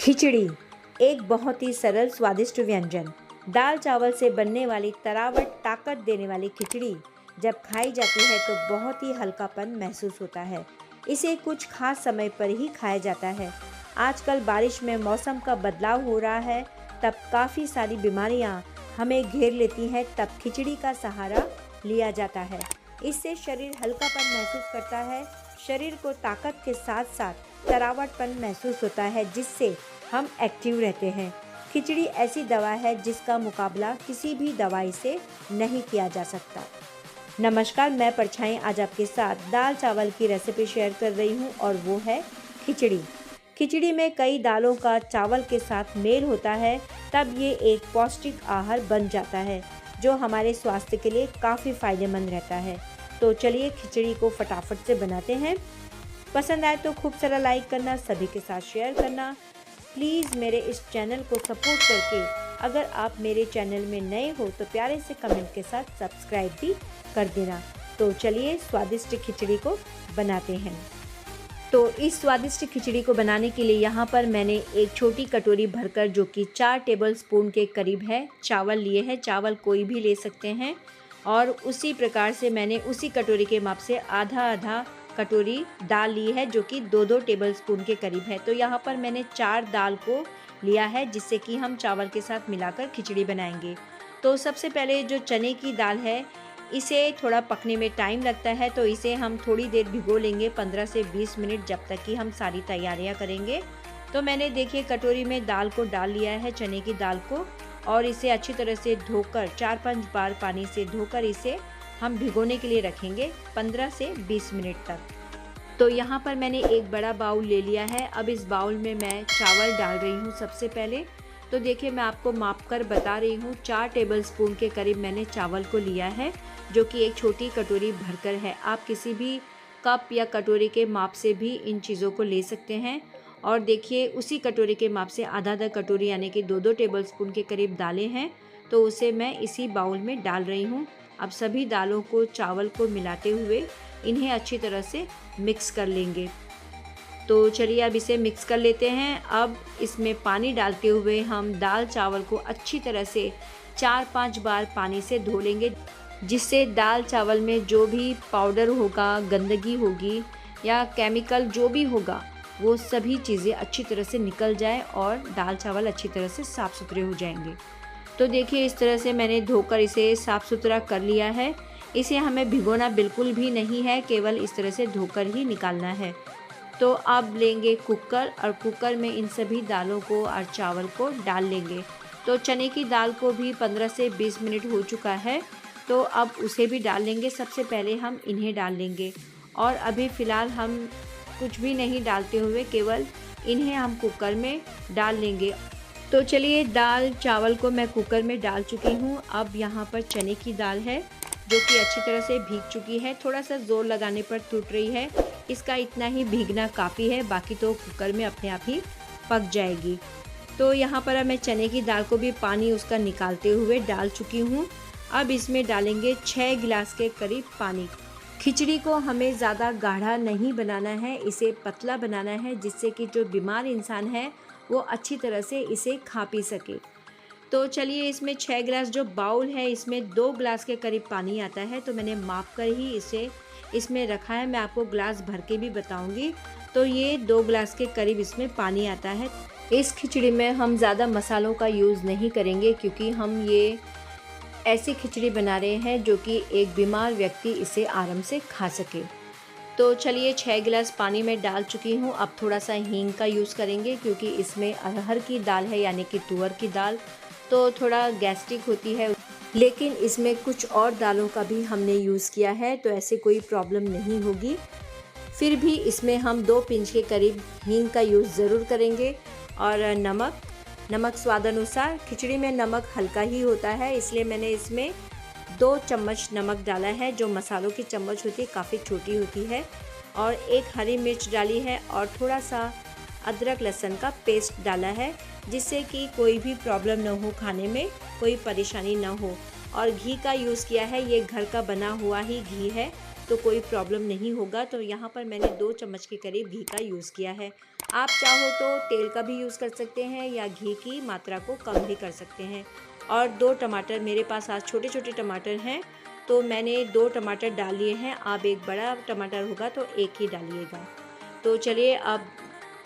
खिचड़ी एक बहुत ही सरल स्वादिष्ट व्यंजन। दाल चावल से बनने वाली तरावट ताकत देने वाली खिचड़ी जब खाई जाती है तो बहुत ही हल्कापन महसूस होता है। इसे कुछ खास समय पर ही खाया जाता है। आजकल बारिश में मौसम का बदलाव हो रहा है, तब काफ़ी सारी बीमारियां हमें घेर लेती हैं, तब खिचड़ी का सहारा लिया जाता है। इससे शरीर हल्कापन महसूस करता है, शरीर को ताकत के साथ साथ तरावटपन महसूस होता है, जिससे हम एक्टिव रहते हैं। खिचड़ी ऐसी दवा है जिसका मुकाबला किसी भी दवाई से नहीं किया जा सकता। नमस्कार, मैं परछाई आज आपके साथ दाल चावल की रेसिपी शेयर कर रही हूँ और वो है खिचड़ी। खिचड़ी में कई दालों का चावल के साथ मेल होता है, तब ये एक पौष्टिक आहार बन जाता है जो हमारे स्वास्थ्य के लिए काफ़ी फायदेमंद रहता है। तो चलिए खिचड़ी को फटाफट से बनाते हैं। पसंद आए तो खूब सारा लाइक करना, सभी के साथ शेयर करना। प्लीज़ मेरे इस चैनल को सपोर्ट करके अगर आप मेरे चैनल में नए हो तो प्यारे से कमेंट के साथ सब्सक्राइब भी कर देना। तो चलिए स्वादिष्ट खिचड़ी को बनाते हैं। तो इस स्वादिष्ट खिचड़ी को बनाने के लिए यहाँ पर मैंने एक छोटी कटोरी भरकर, जो कि 4 टेबलस्पून के करीब है, चावल लिए हैं। चावल कोई भी ले सकते हैं। और उसी प्रकार से मैंने उसी कटोरी के माप से आधा आधा कटोरी दाल ली है, जो कि 2-2 टेबलस्पून के करीब है। तो यहाँ पर मैंने 4 दाल को लिया है, जिससे कि हम चावल के साथ मिलाकर खिचड़ी बनाएंगे। तो सबसे पहले जो चने की दाल है, इसे थोड़ा पकने में टाइम लगता है, तो इसे हम थोड़ी देर भिगो लेंगे, 15 से 20 मिनट, जब तक कि हम सारी तैयारियां करेंगे। तो मैंने देखिए कटोरी में दाल को डाल लिया है, चने की दाल को, और इसे अच्छी तरह से धोकर 4-5 बार पानी से धोकर इसे हम भिगोने के लिए रखेंगे 15 से 20 मिनट तक। तो यहाँ पर मैंने एक बड़ा बाउल ले लिया है। अब इस बाउल में मैं चावल डाल रही हूँ सबसे पहले। तो देखिए मैं आपको माप कर बता रही हूँ, 4 टेबलस्पून के करीब मैंने चावल को लिया है, जो कि एक छोटी कटोरी भरकर है। आप किसी भी कप या कटोरी के माप से भी इन चीज़ों को ले सकते हैं। और देखिए उसी कटोरी के माप से आधा आधा कटोरी यानी कि 2-2 टेबलस्पून के करीब दालें हैं, तो उसे मैं इसी बाउल में डाल रही हूँ। अब सभी दालों को, चावल को मिलाते हुए इन्हें अच्छी तरह से मिक्स कर लेंगे। तो चलिए अब इसे मिक्स कर लेते हैं। अब इसमें पानी डालते हुए हम दाल चावल को अच्छी तरह से 4-5 बार पानी से धो लेंगे, जिससे दाल चावल में जो भी पाउडर होगा, गंदगी होगी या केमिकल जो भी होगा, वो सभी चीज़ें अच्छी तरह से निकल जाए और दाल चावल अच्छी तरह से साफ़ सुथरे हो जाएंगे। तो देखिए इस तरह से मैंने धोकर इसे साफ़ सुथरा कर लिया है। इसे हमें भिगोना बिल्कुल भी नहीं है, केवल इस तरह से धोकर ही निकालना है। तो अब लेंगे कुकर, और कुकर में इन सभी दालों को और चावल को डाल लेंगे। तो चने की दाल को भी 15 से 20 मिनट हो चुका है, तो अब उसे भी डाल लेंगे। सबसे पहले हम इन्हें डाल लेंगे, और अभी फ़िलहाल हम कुछ भी नहीं डालते हुए केवल इन्हें हम कुकर में डाल लेंगे। तो चलिए दाल चावल को मैं कुकर में डाल चुकी हूँ। अब यहाँ पर चने की दाल है, जो कि अच्छी तरह से भीग चुकी है, थोड़ा सा ज़ोर लगाने पर टूट रही है। इसका इतना ही भीगना काफ़ी है, बाकी तो कुकर में अपने आप ही पक जाएगी। तो यहाँ पर मैं चने की दाल को भी पानी उसका निकालते हुए डाल चुकी हूँ। अब इसमें डालेंगे 6 गिलास के करीब पानी। खिचड़ी को हमें ज़्यादा गाढ़ा नहीं बनाना है, इसे पतला बनाना है, जिससे कि जो बीमार इंसान है वो अच्छी तरह से इसे खा पी सके। तो चलिए इसमें 6 गिलास जो बाउल है, इसमें 2 गिलास के करीब पानी आता है, तो मैंने माप कर ही इसे इसमें रखा है। मैं आपको गिलास भर के भी बताऊंगी। तो ये 2 गिलास के करीब इसमें पानी आता है। इस खिचड़ी में हम ज़्यादा मसालों का यूज़ नहीं करेंगे, क्योंकि हम ये ऐसी खिचड़ी बना रहे हैं जो कि एक बीमार व्यक्ति इसे आराम से खा सके। तो चलिए 6 गिलास पानी में डाल चुकी हूँ। अब थोड़ा सा हींग का यूज़ करेंगे, क्योंकि इसमें अरहर की दाल है यानी कि तुअर की दाल, तो थोड़ा गैस्ट्रिक होती है। लेकिन इसमें कुछ और दालों का भी हमने यूज़ किया है, तो ऐसे कोई प्रॉब्लम नहीं होगी। फिर भी इसमें हम 2 पिंच के करीब हींग का यूज़ ज़रूर करेंगे। और नमक स्वाद अनुसार। खिचड़ी में नमक हल्का ही होता है, इसलिए मैंने इसमें 2 चम्मच नमक डाला है। जो मसालों की चम्मच होती है काफ़ी छोटी होती है। और 1 हरी मिर्च डाली है, और थोड़ा सा अदरक लहसुन का पेस्ट डाला है, जिससे कि कोई भी प्रॉब्लम ना हो, खाने में कोई परेशानी ना हो। और घी का यूज़ किया है, ये घर का बना हुआ ही घी है, तो कोई प्रॉब्लम नहीं होगा। तो यहाँ पर मैंने 2 चम्मच के करीब घी का यूज़ किया है। आप चाहो तो तेल का भी यूज़ कर सकते हैं या घी की मात्रा को कम भी कर सकते हैं। और 2 टमाटर, मेरे पास आज छोटे-छोटे टमाटर हैं तो मैंने 2 टमाटर डाल लिए हैं। आप एक बड़ा टमाटर होगा तो एक ही डालिएगा। तो चलिए अब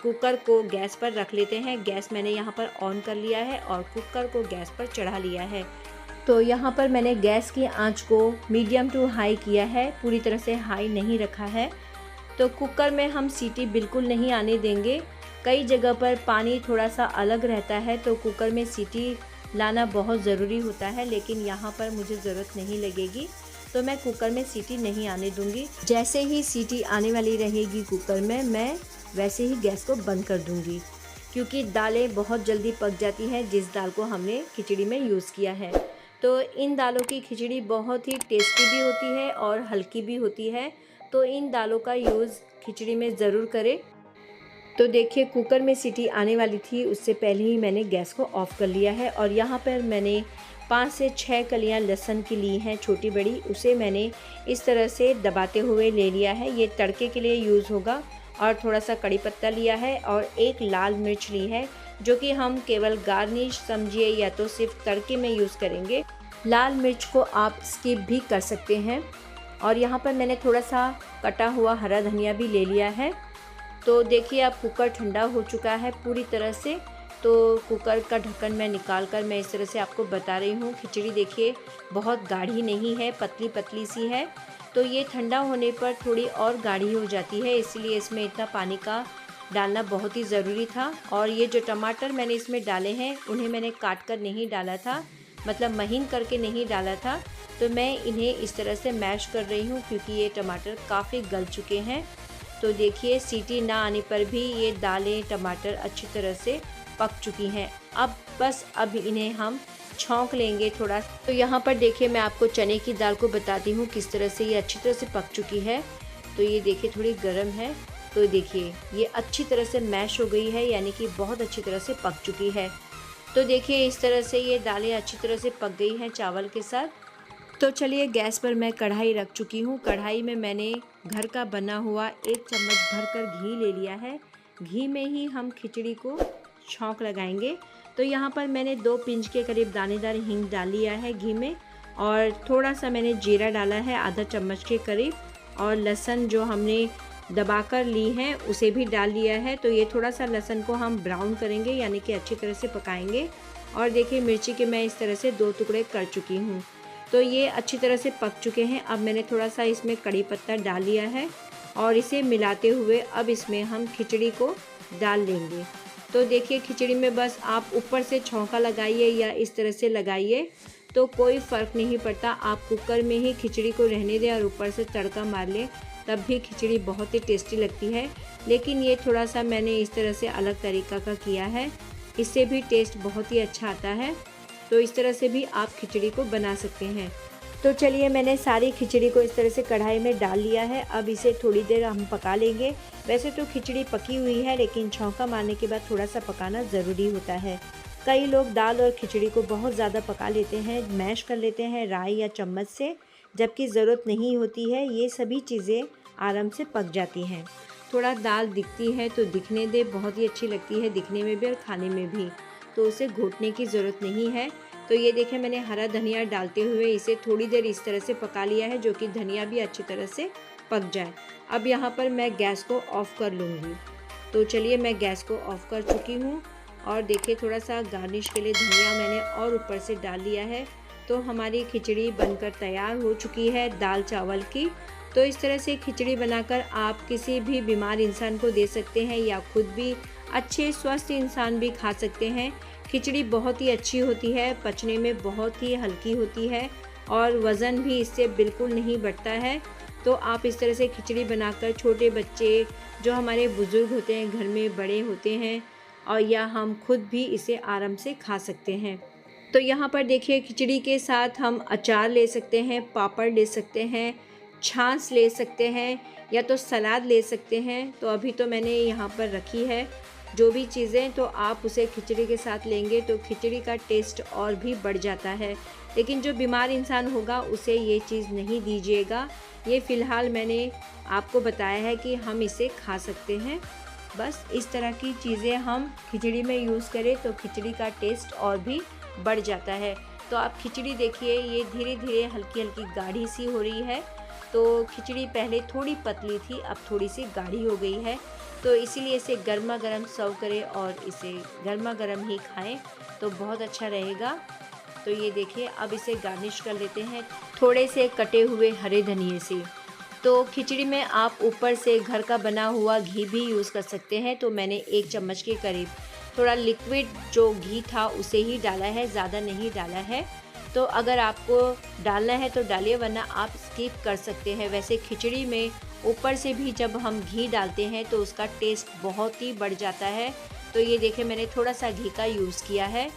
कुकर को गैस पर रख लेते हैं। गैस मैंने यहाँ पर ऑन कर लिया है और कुकर को गैस पर चढ़ा लिया है। तो यहाँ पर मैंने गैस की आंच को मीडियम टू हाई किया है, पूरी तरह से हाई नहीं रखा है। तो कुकर में हम सीटी बिल्कुल नहीं आने देंगे। कई जगह पर पानी थोड़ा सा अलग रहता है तो कुकर में सीटी लाना बहुत ज़रूरी होता है, लेकिन यहाँ पर मुझे ज़रूरत नहीं लगेगी तो मैं कुकर में सीटी नहीं आने दूँगी। जैसे ही सीटी आने वाली रहेगी कुकर में, मैं वैसे ही गैस को बंद कर दूँगी, क्योंकि दालें बहुत जल्दी पक जाती हैं जिस दाल को हमने खिचड़ी में यूज़ किया है। तो इन दालों की खिचड़ी बहुत ही टेस्टी भी होती है और हल्की भी होती है, तो इन दालों का यूज़ खिचड़ी में ज़रूर करें। तो देखिए कुकर में सीटी आने वाली थी, उससे पहले ही मैंने गैस को ऑफ़ कर लिया है। और यहाँ पर मैंने 5 से 6 कलियाँ लहसुन की ली हैं, छोटी बड़ी, उसे मैंने इस तरह से दबाते हुए ले लिया है। ये तड़के के लिए यूज़ होगा। और थोड़ा सा कड़ी पत्ता लिया है और एक लाल मिर्च ली है, जो कि हम केवल गार्निश समझिए या तो सिर्फ तड़के में यूज़ करेंगे। लाल मिर्च को आप स्किप भी कर सकते हैं। और यहाँ पर मैंने थोड़ा सा कटा हुआ हरा धनिया भी ले लिया है। तो देखिए अब कुकर ठंडा हो चुका है पूरी तरह से। तो कुकर का ढक्कन मैं निकाल कर मैं इस तरह से आपको बता रही हूँ। खिचड़ी देखिए बहुत गाढ़ी नहीं है, पतली पतली सी है। तो ये ठंडा होने पर थोड़ी और गाढ़ी हो जाती है, इसलिए इसमें इतना पानी का डालना बहुत ही ज़रूरी था। और ये जो टमाटर मैंने इसमें डाले हैं उन्हें मैंने काट कर नहीं डाला था, मतलब महीन करके नहीं डाला था। तो मैं इन्हें इस तरह से मैश कर रही हूँ क्योंकि ये टमाटर काफ़ी गल चुके हैं। तो देखिए सीटी ना आने पर भी ये दालें टमाटर अच्छी तरह से पक चुकी हैं। अब इन्हें हम छौंक लेंगे थोड़ा। तो यहाँ पर देखिए मैं आपको चने की दाल को बताती हूँ किस तरह से ये अच्छी तरह से पक चुकी है। तो ये देखिए थोड़ी गर्म है, तो देखिए ये अच्छी तरह से मैश हो गई है, यानी कि बहुत अच्छी तरह से पक चुकी है। तो देखिए इस तरह से ये दालें अच्छी तरह से पक गई हैं चावल के साथ। तो चलिए गैस पर मैं कढ़ाई रख चुकी हूँ। कढ़ाई में मैंने घर का बना हुआ 1 चम्मच भरकर घी ले लिया है। घी में ही हम खिचड़ी को छौंक लगाएंगे। तो यहाँ पर मैंने 2 पिंच के करीब दानेदार हींग डाल लिया है घी में, और थोड़ा सा मैंने जीरा डाला है आधा चम्मच के करीब, और लहसुन जो हमने दबाकर ली है उसे भी डाल लिया है। तो ये थोड़ा सा लहसुन को हम ब्राउन करेंगे, यानी कि अच्छी तरह से पकाएंगे। और देखिए मिर्ची के मैं इस तरह से 2 टुकड़े कर चुकी हूँ। तो ये अच्छी तरह से पक चुके हैं। अब मैंने थोड़ा सा इसमें कड़ी पत्ता डाल लिया है और इसे मिलाते हुए अब इसमें हम खिचड़ी को डाल लेंगे। तो देखिए खिचड़ी में बस आप ऊपर से छौंका लगाइए या इस तरह से लगाइए, तो कोई फ़र्क नहीं पड़ता। आप कुकर में ही खिचड़ी को रहने दें और ऊपर से तड़का मार लें, तब भी खिचड़ी बहुत ही टेस्टी लगती है। लेकिन ये थोड़ा सा मैंने इस तरह से अलग तरीका का किया है, इससे भी टेस्ट बहुत ही अच्छा आता है। तो इस तरह से भी आप खिचड़ी को बना सकते हैं। तो चलिए मैंने सारी खिचड़ी को इस तरह से कढ़ाई में डाल लिया है। अब इसे थोड़ी देर हम पका लेंगे। वैसे तो खिचड़ी पकी हुई है, लेकिन छौंका मारने के बाद थोड़ा सा पकाना ज़रूरी होता है। कई लोग दाल और खिचड़ी को बहुत ज़्यादा पका लेते हैं, मैश कर लेते हैं राई या चम्मच से, जबकि ज़रूरत नहीं होती है। ये सभी चीज़ें आराम से पक जाती हैं। थोड़ा दाल दिखती है तो दिखने दे, बहुत ही अच्छी लगती है दिखने में भी और खाने में भी, तो उसे घोटने की ज़रूरत नहीं है। तो ये देखें मैंने हरा धनिया डालते हुए इसे थोड़ी देर इस तरह से पका लिया है, जो कि धनिया भी अच्छी तरह से पक जाए। अब यहाँ पर मैं गैस को ऑफ़ कर लूँगी। तो चलिए मैं गैस को ऑफ़ कर चुकी हूँ और देखिए थोड़ा सा गार्निश के लिए धनिया मैंने और ऊपर से डाल लिया है। तो हमारी खिचड़ी बनकर तैयार हो चुकी है दाल चावल की। तो इस तरह से खिचड़ी बनाकर आप किसी भी बीमार इंसान को दे सकते हैं या खुद भी अच्छे स्वस्थ इंसान भी खा सकते हैं। खिचड़ी बहुत ही अच्छी होती है, पचने में बहुत ही हल्की होती है और वज़न भी इससे बिल्कुल नहीं बढ़ता है। तो आप इस तरह से खिचड़ी बनाकर छोटे बच्चे, जो हमारे बुज़ुर्ग होते हैं घर में, बड़े होते हैं, और या हम खुद भी इसे आराम से खा सकते हैं। तो यहाँ पर देखिए खिचड़ी के साथ हम अचार ले सकते हैं, पापड़ ले सकते हैं, छाछ ले सकते हैं या तो सलाद ले सकते हैं। तो अभी तो मैंने यहाँ पर रखी है जो भी चीज़ें, तो आप उसे खिचड़ी के साथ लेंगे तो खिचड़ी का टेस्ट और भी बढ़ जाता है। लेकिन जो बीमार इंसान होगा उसे ये चीज़ नहीं दीजिएगा। ये फ़िलहाल मैंने आपको बताया है कि हम इसे खा सकते हैं। बस इस तरह की चीज़ें हम खिचड़ी में यूज़ करें तो खिचड़ी का टेस्ट और भी बढ़ जाता है। तो आप खिचड़ी देखिए, ये धीरे धीरे हल्की हल्की गाढ़ी सी हो रही है। तो खिचड़ी पहले थोड़ी पतली थी, अब थोड़ी सी गाढ़ी हो गई है। तो इसीलिए इसे गर्मा गर्म सर्व करें और इसे गर्मा गर्म ही खाएं तो बहुत अच्छा रहेगा। तो ये देखिए, अब इसे गार्निश कर लेते हैं थोड़े से कटे हुए हरे धनिए से। तो खिचड़ी में आप ऊपर से घर का बना हुआ घी भी यूज़ कर सकते हैं। तो मैंने 1 चम्मच के करीब थोड़ा लिक्विड जो घी था उसे ही डाला है, ज़्यादा नहीं डाला है। तो अगर आपको डालना है तो डालिए, वरना आप स्किप कर सकते हैं। वैसे खिचड़ी में ऊपर से भी जब हम घी डालते हैं तो उसका टेस्ट बहुत ही बढ़ जाता है। तो ये देखिए, मैंने थोड़ा सा घी का यूज़ किया है।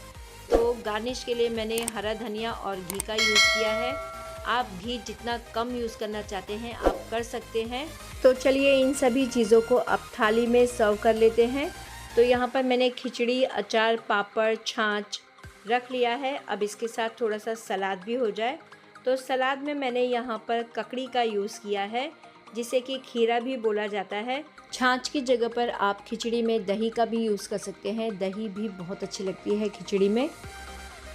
तो गार्निश के लिए मैंने हरा धनिया और घी का यूज़ किया है। आप घी जितना कम यूज़ करना चाहते हैं आप कर सकते हैं। तो चलिए इन सभी चीज़ों को अब थाली में सर्व कर लेते हैं। तो यहाँ पर मैंने खिचड़ी, अचार, पापड़, छाछ रख लिया है। अब इसके साथ थोड़ा सा सलाद भी हो जाए। तो सलाद में मैंने यहाँ पर ककड़ी का यूज़ किया है, जिसे कि खीरा भी बोला जाता है। छाछ की जगह पर आप खिचड़ी में दही का भी यूज़ कर सकते हैं, दही भी बहुत अच्छी लगती है खिचड़ी में।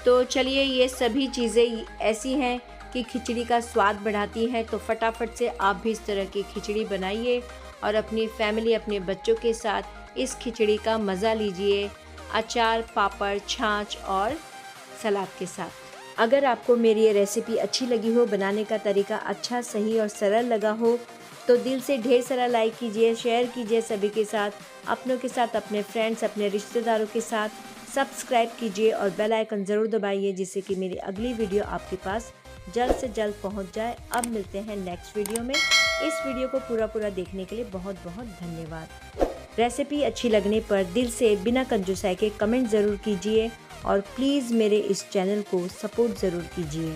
तो चलिए, ये सभी चीज़ें ऐसी हैं कि खिचड़ी का स्वाद बढ़ाती हैं। तो फटाफट से आप भी इस तरह की खिचड़ी बनाइए और अपनी फैमिली, अपने बच्चों के साथ इस खिचड़ी का मज़ा लीजिए, अचार, पापड़, छाछ और सलाद के साथ। अगर आपको मेरी ये रेसिपी अच्छी लगी हो, बनाने का तरीका अच्छा, सही और सरल लगा हो, तो दिल से ढेर सारा लाइक कीजिए, शेयर कीजिए सभी के साथ, अपनों के साथ, अपने फ्रेंड्स, अपने रिश्तेदारों के साथ। सब्सक्राइब कीजिए और बेल आइकन ज़रूर दबाइए, जिससे कि मेरी अगली वीडियो आपके पास जल्द से जल्द पहुंच जाए। अब मिलते हैं नेक्स्ट वीडियो में। इस वीडियो को पूरा देखने के लिए बहुत बहुत धन्यवाद। रेसिपी अच्छी लगने पर दिल से बिना कंजूसाई के कमेंट ज़रूर कीजिए और प्लीज़ मेरे इस चैनल को सपोर्ट ज़रूर कीजिए।